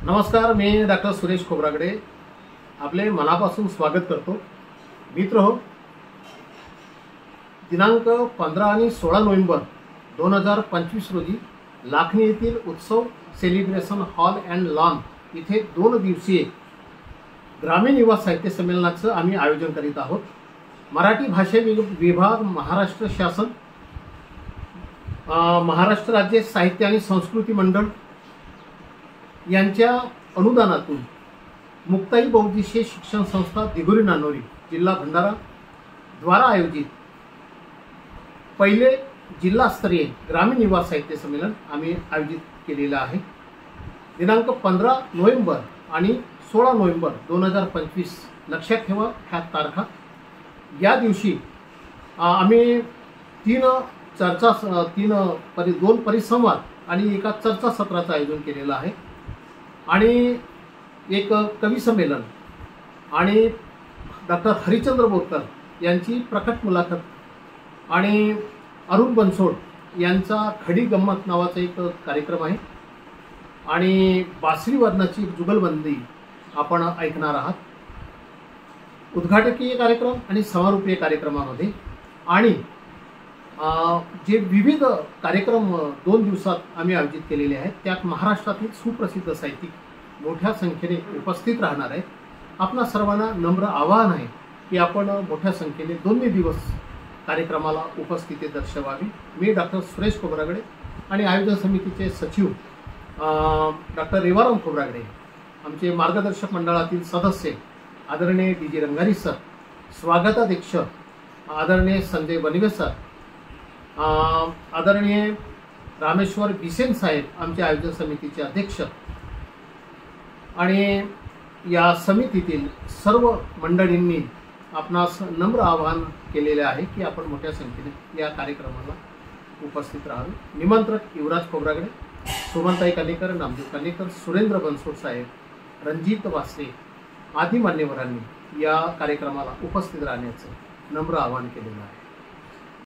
नमस्कार, मी डॉक्टर सुरेश खोब्रागडे आपले मनापासून स्वागत करतो। मित्रहो, दिनांक 15 आणि 16 नोव्हेंबर 2025 रोजी लाखनी येथील उत्सव सेलिब्रेशन हॉल अँड लॉन इथे 2 दिवसीय ग्रामीण युवा साहित्य संमेलनाचं आम्ही आयोजन करीत आहोत। मराठी भाषा विभाग, महाराष्ट्र शासन, महाराष्ट्र राज्य साहित्य आणि संस्कृती मंडळ यांच्या अनुदानातून मुक्ताई बहुउद्देशीय शिक्षण संस्था दिघोरी नानोरी, जिल्हा भंडारा द्वारा आयोजित पहिले जिल्हास्तरीय ग्रामीण युवा साहित्य संमेलन आम्ही आयोजित केलेलं आहे। दिनांक 15 नोव्हेंबर आणि 16 नोव्हेंबर 2025 लक्षात ठेवा ह्या तारखा। या दिवशी आम्ही 2 परिसंवाद आणि एका चर्चा सत्राचं आयोजन केलेलं आहे आणि एक कवी संमेलन आणि डॉक्टर हरिचंद्र बोरकर यांची प्रकट मुलाखत आणि अरुण बनसोड यांचा खडी गंमत नावाचा एक कार्यक्रम आहे आणि बासरी वादनाची जुगलबंदी आपण ऐकणार आहात। उद्घाटकीय कार्यक्रम आणि समारोपीय कार्यक्रमामध्ये आणि जे विविध कार्यक्रम 2 दिवसात आम्ही आयोजित केलेले आहेत त्यात महाराष्ट्रातील सुप्रसिद्ध साहित्यिक मोठ्या संख्येने उपस्थित राहणार आहेत। आपणा सर्वांना नम्र आवाहन आहे की आपण मोठ्या संख्येने 2 दिवस कार्यक्रमाला उपस्थिती दर्शवावी। मी डॉक्टर सुरेश खोब्रागडे आणि आयोजन समितीचे सचिव डॉक्टर रेवाराम खोब्रागडे, आमचे मार्गदर्शक मंडळातील सदस्य आदरणीय डी.जी. रंगारी सर, स्वागताध्यक्ष आदरणीय संजय बनवे सर, आदरणीय रामेश्वर बिसेन साहेब, आमचे आयोजन समितीचे अध्यक्ष आणि या समितीतील सर्व मंडळींनी आपणास नम्र आवाहन केलेले आहे की आपण मोठ्या संख्येने या कार्यक्रमाला उपस्थित राहावे। निमंत्रक युवराज खोब्रागडे, सुमनताई कालेकर, नामदेव कालेकर, सुरेंद्र बनसोड साहेब, रणजित वासरे आदी मान्यवरांनी या कार्यक्रमाला उपस्थित राहण्याचं नम्र आवाहन केलेलं आहे।